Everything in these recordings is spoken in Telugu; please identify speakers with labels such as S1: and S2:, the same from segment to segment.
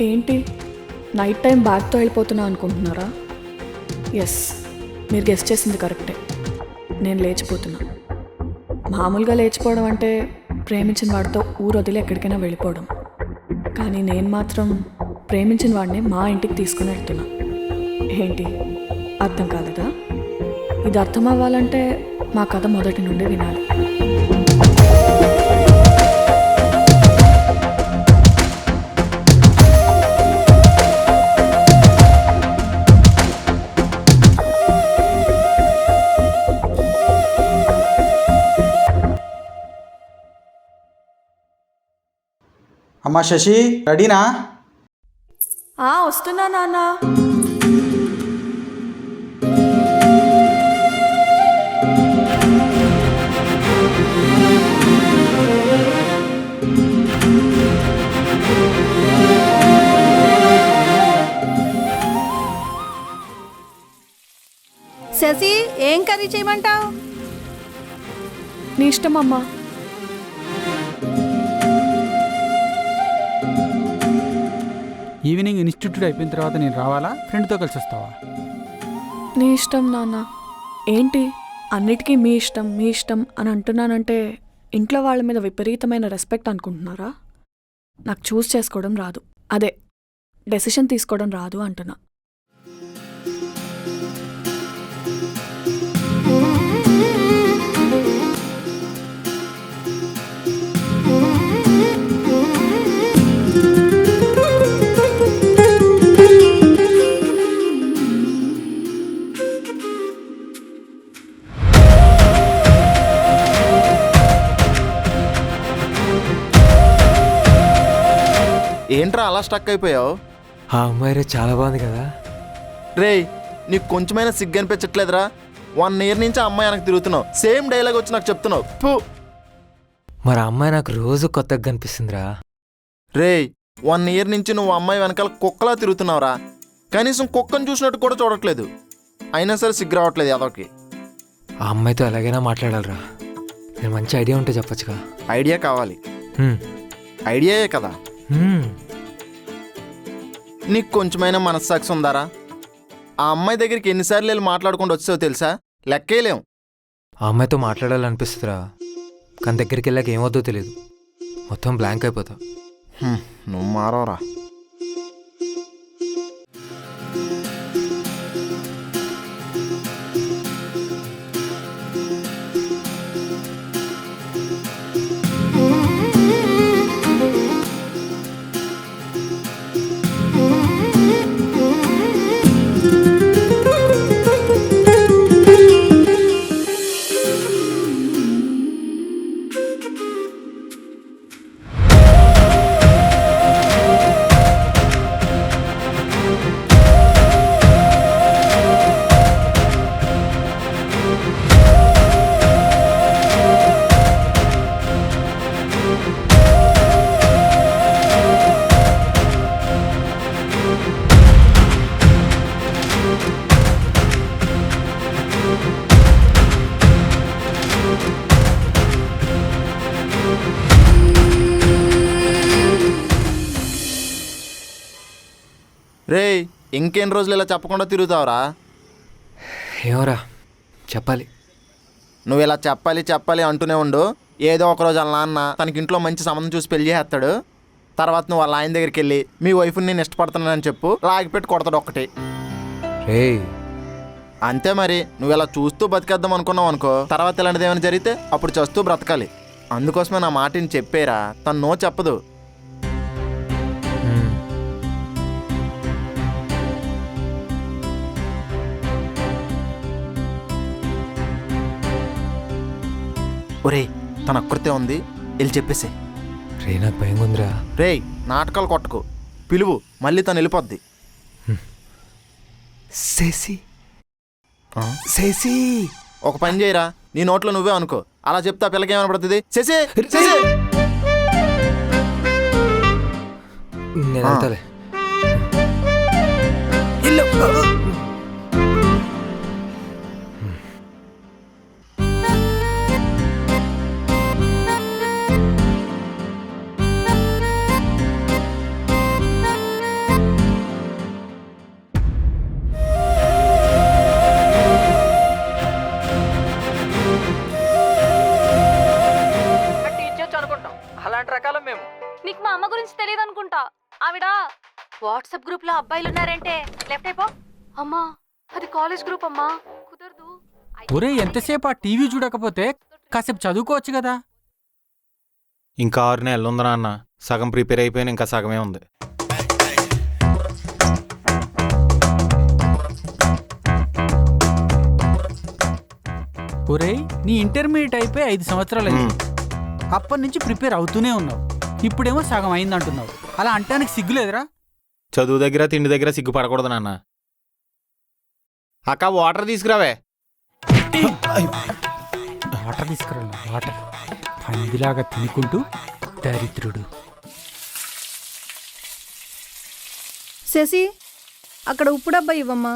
S1: ఏంటి నైట్ టైం బ్యాగ్తో వెళ్ళిపోతున్నా అనుకుంటున్నారా? ఎస్, మీరు గెస్ట్ చేసింది కరెక్టే. నేను లేచిపోతున్నా. మామూలుగా లేచిపోవడం అంటే ప్రేమించిన వాడితో ఊరు వదిలి ఎక్కడికైనా వెళ్ళిపోవడం. కానీ నేను మాత్రం ప్రేమించిన వాడిని మా ఇంటికి తీసుకుని వెళ్తున్నా. ఏంటి అర్థం కాలేదా? ఇది అర్థం అవ్వాలంటే మా కథ మొదటి నుండి వినాలి.
S2: అమ్మా శశి, రెడీనా?
S1: వస్తున్నా నాన్న.
S3: శశి, ఏం కర్రీ చేయమంటావు?
S1: నీ ఇష్టం అమ్మా.
S4: ఈవినింగ్ ఇన్స్టిట్యూట్ అయిపోయిన తర్వాత నేను రావాలా, ఫ్రెండ్తో కలిసి వస్తావా?
S1: నీ ఇష్టం నాన్న. ఏంటి అన్నిటికీ మీ ఇష్టం మీ ఇష్టం అని అంటున్నానంటే ఇంట్లో వాళ్ళ మీద విపరీతమైన రెస్పెక్ట్ అనుకుంటున్నారా? నాకు చూస్ చేసుకోవడం రాదు, అదే డెసిషన్ తీసుకోవడం రాదు అంటున్నా.
S5: ఏంట్రా అలా స్టక్ అయిపోయావు?
S6: ఆ అమ్మాయి చాలా బాగుంది కదా
S5: రే, నీకు కొంచెమైనా సిగ్గు అనిపించట్లేదురా? 1 year నుంచి ఆ అమ్మాయి వెనక్కి తిరుగుతున్నావు, సేమ్ డైలాగ్ వచ్చి నాకు చెప్తున్నావు. ఫు.
S6: మరి ఆ అమ్మాయి నాకు రోజు కొత్తగా కనిపిస్తుందిరా.
S5: రే, 1 year నుంచి నువ్వు అమ్మాయి వెనకాల కుక్కలా తిరుగుతున్నావురా. కనీసం కుక్కను చూసినట్టు కూడా చూడట్లేదు. అయినా సరే సిగ్గు రావట్లేదు అదొకి.
S6: ఆ అమ్మాయితో ఎలాగైనా మాట్లాడాలిరా. నేను మంచి ఐడియా ఉంటే చెప్పొచ్చుగా.
S5: ఐడియా కావాలి. ఐడియాయే కదా. నీకు కొంచెమైనా మనస్సాక్షి ఉందారా? ఆ అమ్మాయి దగ్గరికి ఎన్నిసార్లు వెళ్ళి మాట్లాడుకుంటూ వచ్చావు తెలుసా? లెక్కేలేం.
S6: ఆ అమ్మాయితో మాట్లాడాలనిపిస్తుందిరా, కానీ దగ్గరికి వెళ్ళాక ఏమవుతో తెలియదు. మొత్తం బ్లాంక్ అయిపోతా.
S5: నువ్వు మారవరా. రే, ఇంకెన్ని రోజులు ఇలా చెప్పకుండా తిరుగుతావురా?
S6: ఏమోరా, చెప్పాలి.
S5: నువ్వు ఇలా చెప్పాలి చెప్పాలి అంటూనే ఉండు. ఏదో ఒకరోజు వాళ్ళ నాన్న తనకి ఇంట్లో మంచి సంబంధం చూసి పెళ్లి చేస్తాడు. తర్వాత నువ్వు వాళ్ళ ఆయన దగ్గరికి వెళ్ళి మీ వైఫ్ని నేను ఇష్టపడుతున్నానని చెప్పు, లాగిపెట్టి కొడతాడు ఒక్కటి.
S6: రే,
S5: అంతే మరి. నువ్వు ఇలా చూస్తూ బతికేద్దాం అనుకున్నావు అనుకో, తర్వాత ఇలాంటిది ఏమైనా జరిగితే అప్పుడు చేస్తూ బ్రతకాలి. అందుకోసమే నా మాటని చెప్పేరా. తను నో చెప్పదు. ఒరే, తన అక్కడితే ఉంది, వెళ్ళి చెప్పేసే.
S6: రే, నాకు భయం ఉందిరా.
S5: రే, నాటకాలు కొట్టకు, పిలువు, మళ్ళీ తను వెళ్ళిపోద్ది.
S6: శశి, శశి,
S5: ఒక పని చేయరా, నీ నోట్లో నువ్వే అనుకో. అలా చెప్తా పిల్లకి ఏమనపడుతుంది? శశి, శశి.
S6: నేను అంతలే.
S7: అనుకుంటాం. అలాంటి రకాలం మేము.
S8: నీకు మా అమ్మ గురించి తెలియదు అనుకుంటా. ఆవిడ వాట్సాప్ గ్రూప్ లో అబ్బాయిలు ఉన్నారంటే లెఫ్ట్ అయిపో. అమ్మా అది కాలేజ్ గ్రూప్ అమ్మా, కుదరదు.
S4: ఒరే ఎంతసేపు ఆ టీవీ చూడకపోతే కాసేపు చదువుకోవచ్చు కదా.
S9: ఇంకా 6 నెలలు ఉందా అన్న? సగం ప్రిపేర్ అయిపోయిన ఇంకా సగమే ఉంది.
S4: ఒరే నీ ఇంటర్మీడియట్ అయిపోయి 5 సంవత్సరాలు అయింది. అప్పటి నుంచి ప్రిపేర్ అవుతూనే ఉన్నావు. ఇప్పుడేమో సగం అయింది అంటున్నావు. అలా అంటానికి సిగ్గులేదురా?
S9: చదువు దగ్గర తిండి దగ్గర సిగ్గుపడకూడదు నాన్న. అక్క వాటర్ తీసుకురావే.
S4: వాటర్ తీసుకురా. వాటర్ పందిలాగా తినుకుంటూ దరిద్రుడు.
S3: శశి అక్కడ ఉప్పు డబ్బా ఇవ్వమ్మా.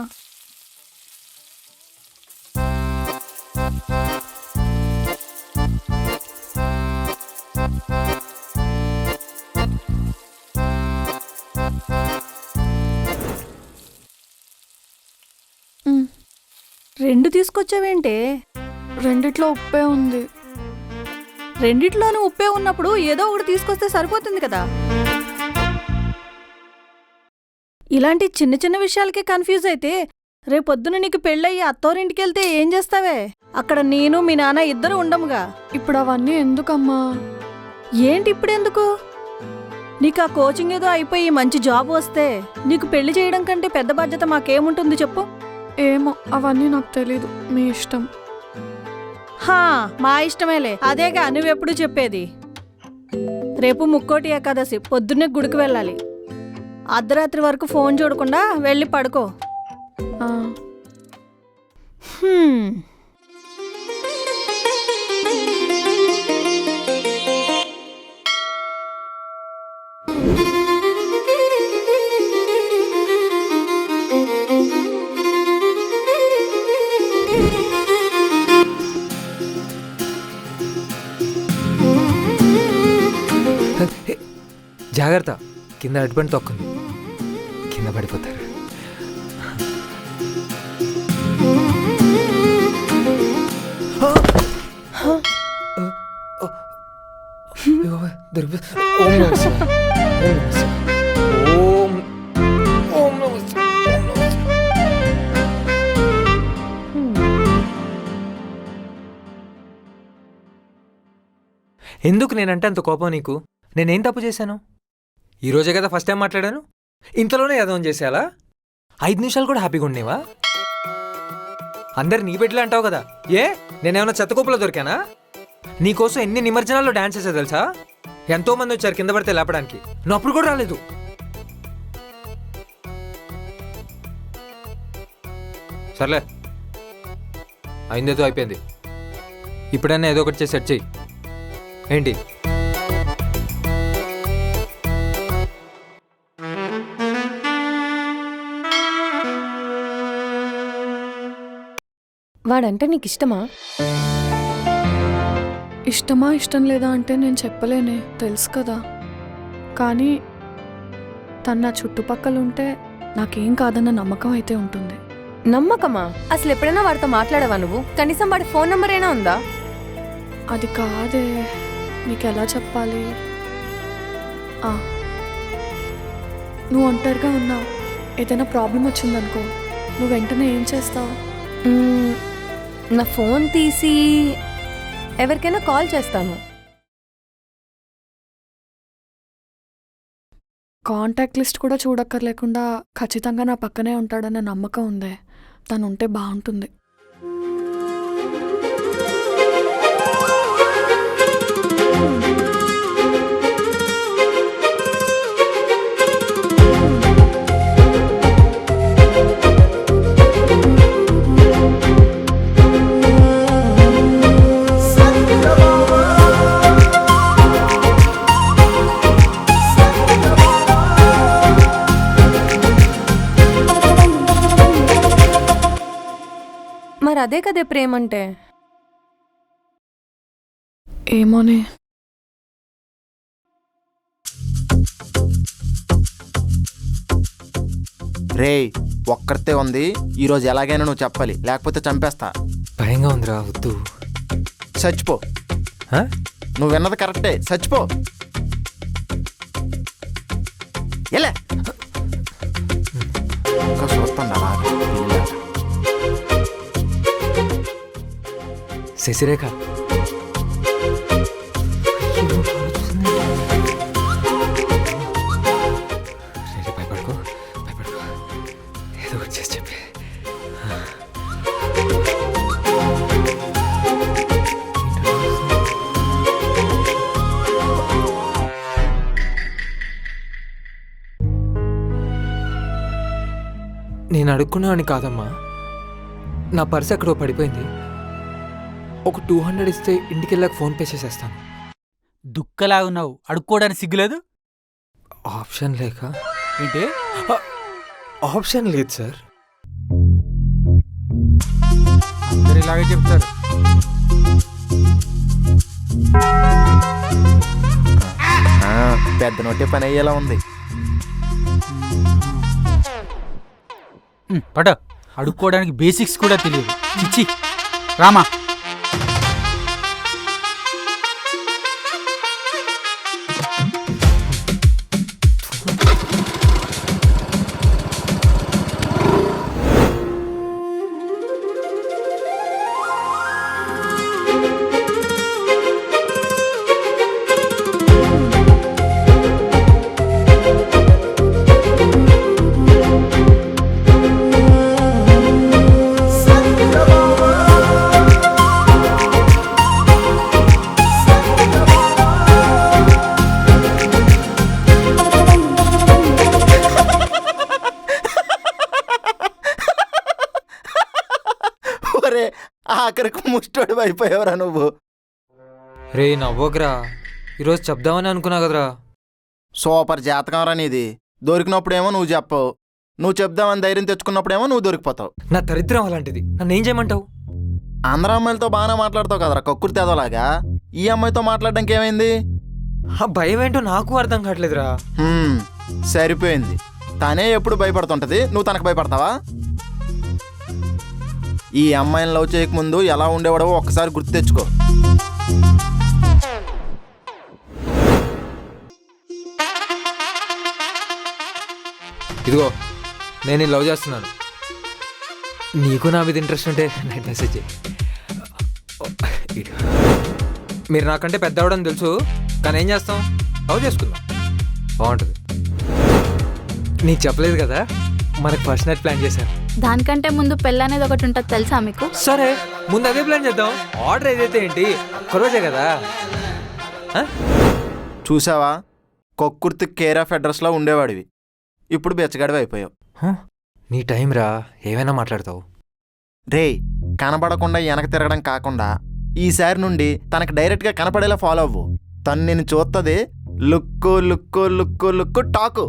S3: రెండు తీసుకొచ్చావేంటే?
S1: రెండిట్లో ఉప్పే ఉంది.
S3: రెండిట్లోనూ ఉప్పే ఉన్నప్పుడు ఏదో ఒకటి తీసుకొస్తే సరిపోతుంది కదా. ఇలాంటి చిన్న చిన్న విషయాలకే కన్ఫ్యూజ్ అయితే రేపొద్దున నీకు పెళ్ళయ్యి అత్తోరింటికి వెళ్తే ఏం చేస్తావే? అక్కడ నేను మీ నాన్న ఇద్దరు ఉండముగా.
S1: ఇప్పుడు అవన్నీ ఎందుకమ్మా?
S3: ఏంటి ఇప్పుడెందుకు? నీకు ఆ కోచింగ్ ఏదో అయిపోయి మంచి జాబ్ వస్తే నీకు పెళ్లి చేయడం కంటే పెద్ద బాధ్యత మాకేముంటుంది చెప్పు?
S1: ఏమో అవన్నీ నాకు తెలీదు, మీ ఇష్టం.
S3: హా మా ఇష్టమేలే. అదేగా నువ్వెప్పుడు చెప్పేది. రేపు ముక్కోటి ఏకాదశి, పొద్దున్నే గుడికి వెళ్ళాలి. అర్ధరాత్రి వరకు ఫోన్ చూడకుండా వెళ్ళి పడుకో.
S1: ఆ,
S3: హ్మ్.
S6: జాగ్రత్త, కింద అడ్డుపడి తొక్కుంది, కింద పడిపోతారు. ఎందుకు నేనంటే అంత కోపం నీకు? నేనేం తప్పు చేశాను? ఈరోజే కదా ఫస్ట్ టైం మాట్లాడాను, ఇంతలోనే యదవం చేసేయాలా? 5 నిమిషాలు కూడా హ్యాపీగా ఉండేవా? అందరు నీ బిడ్డలు అంటావు కదా, ఏ నేనేమన్నా చెత్తకోపలో దొరికానా? నీకోసం ఎన్ని నిమజ్జనాల్లో డాన్స్ చేసా తెలుసా? ఎంతో మంది వచ్చారు కింద పడితే లేపడానికి, నువ్వు అప్పుడు కూడా రాలేదు. సర్లే, అయిందేదో అయిపోయింది. ఇప్పుడైనా ఏదో ఒకటి చేసి సెట్ చెయ్యి. ఏంటి?
S8: వాడంటే నీకు ఇష్టమా?
S1: ఇష్టమా ఇష్టం లేదా అంటే నేను చెప్పలేనే, తెలుసు కదా. కానీ తను నా చుట్టుపక్కల ఉంటే నాకేం కాదన్న నమ్మకం అయితే ఉంటుంది.
S8: నమ్మకమా? అసలు ఎప్పుడైనా వాడితో మాట్లాడవా నువ్వు? కనీసం వాడి ఫోన్ నంబర్ అయినా ఉందా?
S1: అది కాదే, నీకు ఎలా చెప్పాలి? నువ్వు ఒంటరిగా ఉన్నావు, ఏదైనా ప్రాబ్లం వచ్చిందనుకో, నువ్వు వెంటనే ఏం చేస్తావు?
S8: నా ఫోన్ తీసి ఎవరికైనా కాల్ చేస్తాను.
S1: కాంటాక్ట్ లిస్ట్ కూడా చూడక్కర్లేకుండా ఖచ్చితంగా నా పక్కనే ఉంటాడన్న నమ్మకం ఉందే, తను ఉంటే బాగుంటుంది.
S8: మరి అదే కదే ప్రేమంటే.
S1: ఏమోనే.
S5: రేయ్ ఒక్కరితే ఉంది, ఈరోజు ఎలాగైనా నువ్వు చెప్పాలి, లేకపోతే చంపేస్తా.
S6: భయంగా ఉందిరా, వద్దు.
S5: చచ్చిపో.
S6: హ?
S5: నువ్వు విన్నది కరెక్టే, చచ్చిపో. ఎలా ఇంకా చూస్తాను అలా.
S6: శశిరేఖ భయపడుకో భయపడుకో, ఏదో ఒకటి చేసి చెప్పి. నేను అడుక్కున్నావని కాదమ్మా, నా పర్స్ ఎక్కడో పడిపోయింది. ఒక 200 ఇస్తే ఇంటికి వెళ్ళాక ఫోన్పే చేసేస్తాను.
S4: దుక్కలా ఉన్నావు, అడుక్కోవడానికి సిగ్గులేదు
S6: ఆప్షన్ లేక.
S4: ఏంటి?
S6: ఆప్షన్ లేదు సార్.
S4: అందరు ఇలాగే చెప్తారు.
S5: పెద్ద నోటే పని అయ్యేలా ఉంది.
S4: పట అడుక్కోవడానికి బేసిక్స్ కూడా తెలియదు. చిచ్చి రామా.
S5: ఒరే ఆఖరికి ముష్టోడు అయిపోయావురా నువ్వు.
S6: రే నవ్వకురా, ఈరోజు చెప్దామని అనుకున్నా కదరా.
S5: సూపర్ జాతకం రా నీది. దొరికినప్పుడేమో నువ్వు చెప్పవు, నువ్వు చెప్దామని ధైర్యం తెచ్చుకున్నప్పుడేమో నువ్వు దొరికిపోతావు.
S6: నా దరిద్రం అలాంటిది, నన్ను ఏం చేయమంటావు?
S5: అందరు అమ్మాయిలతో బాగానే మాట్లాడతావు కదరా కక్కుర్తి తేదోలాగా. ఈ అమ్మాయితో మాట్లాడడానికి ఏమైంది?
S6: ఆ భయం ఏంటో నాకు అర్థం కావట్లేదురా.
S5: సరిపోయింది. తనే ఎప్పుడు భయపడుతుంటది, నువ్వు తనకు భయపడతావా? ఈ అమ్మాయిని లవ్ చేయకముందు ఎలా ఉండేవాడో ఒక్కసారి గుర్తు తెచ్చుకో.
S6: ఇదిగో నేను లవ్ చేస్తున్నాను, నీకు నా మీద ఇంట్రెస్ట్ ఉంటే నైట్ మెసేజ్ చేయి. మీరు నాకంటే పెద్ద అవడం తెలుసు, కానీ ఏం చేస్తాం, లవ్ చేసుకుందాం, బాగుంటుంది. నీకు చెప్పలేదు కదా, మనకు ఫస్ట్ నైట్ ప్లాన్ చేశాను.
S8: దానికంటే ముందు పెళ్ళి అనేది ఒకటి ఉంటుంది తెలుసా మీకు?
S6: సరే ముందు అదే ప్లాన్ చేద్దాం. ఆర్డర్ ఏదైతే ఏంటి, ఒక్కరోజే కదా.
S5: చూసావా, కొక్కుర్తి కేర్ ఆఫ్ అడ్రస్లో ఉండేవాడివి, ఇప్పుడు బెచ్చగాడివి అయిపోయావు.
S6: నీ టైం రా, ఏమైనా మాట్లాడతావు.
S5: రేయ్, కనబడకుండా వెనక తిరగడం కాకుండా ఈసారి నుండి తనకు డైరెక్ట్గా కనపడేలా ఫాలో అవ్వు. తను నేను చూస్తుంది look look look look talk.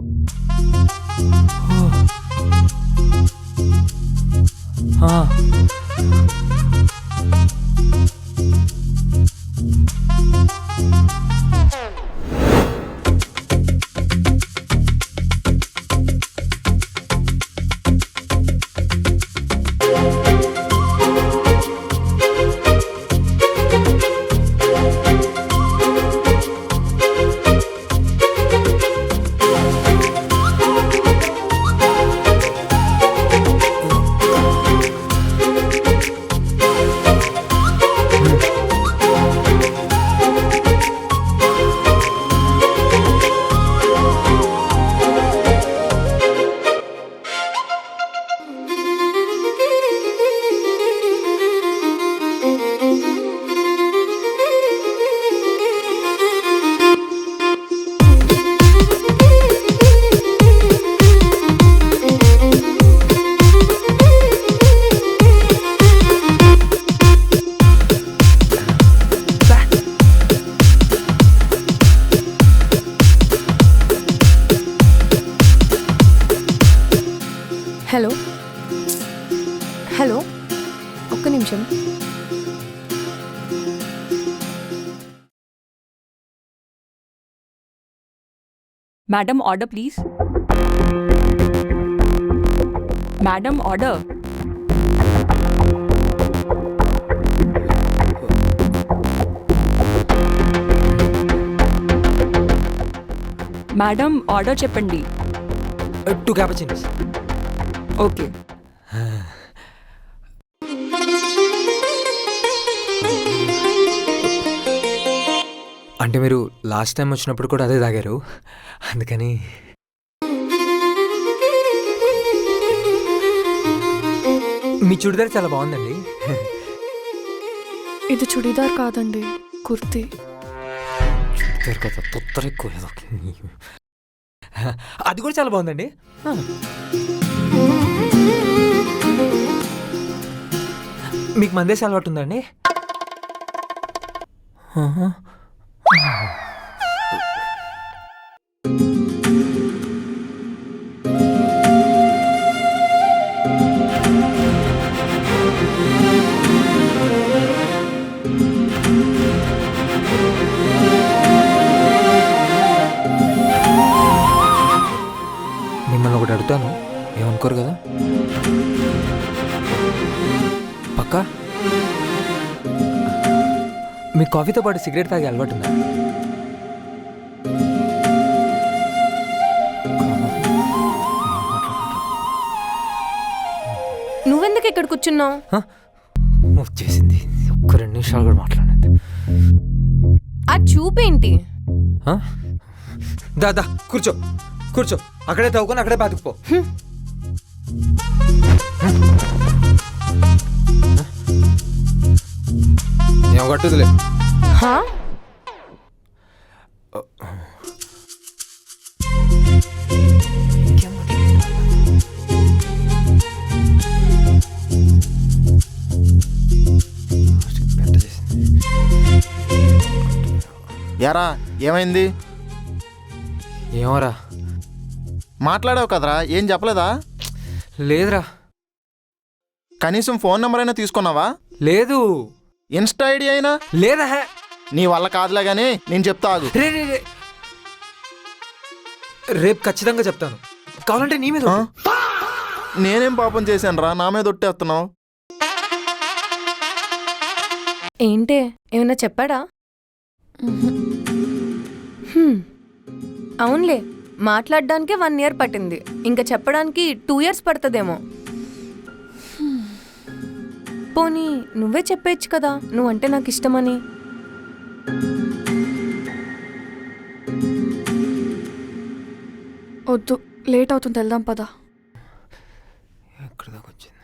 S1: Hello hello, ఒక్క నిమిషం.
S7: Madam order please. Madam order. Madam order చెప్పండి.
S6: 2 క్యాపచినోస్.
S7: ఓకే.
S6: అంటే మీరు లాస్ట్ టైం వచ్చినప్పుడు కూడా అదే తాగారు, అందుకని. మీ చుడిదార్ చాలా బాగుందండి.
S1: ఇది చుడీదార్ కాదండి, కుర్తీ.
S6: చుడిదార్ కదా, తొత్తర ఎక్కువ ఏదో. అది కూడా చాలా బాగుందండి. మీకు మందేసి అలవాటు ఉందండి? మిమ్మల్ని ఒకటి అడుగుతాను, ఏమనుకోరు కదా? పక్కా మీ కాఫీతో పాటు సిగరెట్ తాగే అలవాటు ఉందా?
S8: నువ్వెందుకు ఇక్కడ కూర్చున్నావు?
S6: వచ్చేసింది, ఒక్క 2 నిమిషాలు కూడా మాట్లాడండి.
S8: ఆ చూపేంటి?
S6: దా కూర్చో కూర్చో, అక్కడే తవ్వుకొని అక్కడే బతుకుపో. ఏం కట్టుదిలే.
S8: హా?
S5: యారా ఏమైంది?
S6: ఏమోరా.
S5: మాట్లాడావు కదరా, ఏం చెప్పలేదా?
S6: లేదురా.
S5: కనీసం ఫోన్ నెంబర్ అయినా తీసుకున్నావా?
S6: లేదు.
S5: ఇన్స్టా ఐడి అయినా?
S6: లేదా.
S5: నీ వల్ల కాదులే కానీ నేను చెప్తా ఆగు.
S6: రేపు ఖచ్చితంగా చెప్తాను, కావాలంటే నీ మీద.
S5: నేనేం పాపం చేశాను రా, నా మీద ఒట్టేస్తున్నావు?
S8: ఏంటే ఏమన్నా చెప్పాడా? అవునులే, మాట్లాడడానికే 1 year పట్టింది, ఇంకా చెప్పడానికి 2 years పడుతుందేమో. పోనీ నువ్వే చెప్పేచ్చు కదా నువ్వంటే నాకు ఇష్టమని.
S1: వద్దు, లేట్ అవుతుంది, వెళ్దాం పదా.
S6: ఎక్కడ దాకా వచ్చింది?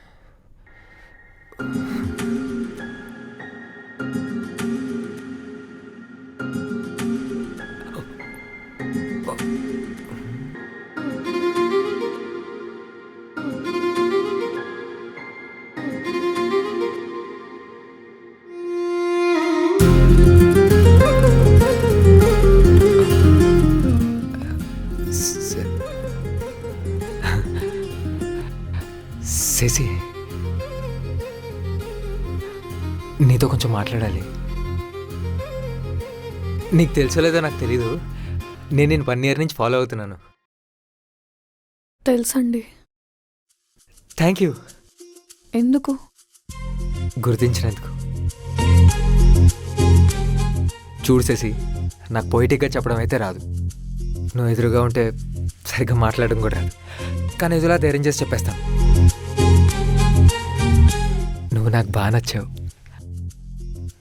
S6: శశి, నీతో కొంచెం మాట్లాడాలి. నీకు తెలుసలేదో నాకు తెలీదు, నేను 1 year నుంచి ఫాలో అవుతున్నాను.
S1: తెలుసండి.
S6: Thank you.
S1: ఎందుకు?
S6: గుర్తించినందుకు. చూడు శశి, నాకు పొయిటిక్గా చెప్పడం అయితే రాదు, నువ్వు ఎదురుగా ఉంటే సరిగ్గా మాట్లాడడం కూడా రాదు, కానీ ఎదులా ధైర్యం చేసి చెప్పేస్తాను. నువ్వు నాకు బాగా నచ్చావు.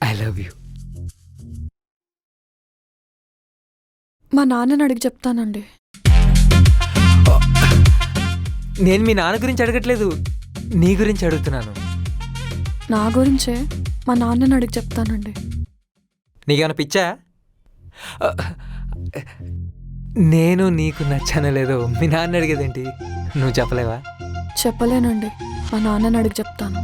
S6: I love you.
S1: మా నాన్నని అడిగి చెప్తానండి.
S6: నేను మీ నాన్న గురించి అడగట్లేదు, నీ గురించి అడుగుతున్నాను.
S1: నా గురించే మా నాన్నని అడిగి చెప్తానండి.
S6: నీకేమైనా పిచ్చా? నేను నీకు నచ్చానో లేదో మీ నాన్న అడిగేదేంటి? నువ్వు చెప్పలేవా?
S1: చెప్పలేనండి, మా నాన్నని అడిగి చెప్తాను.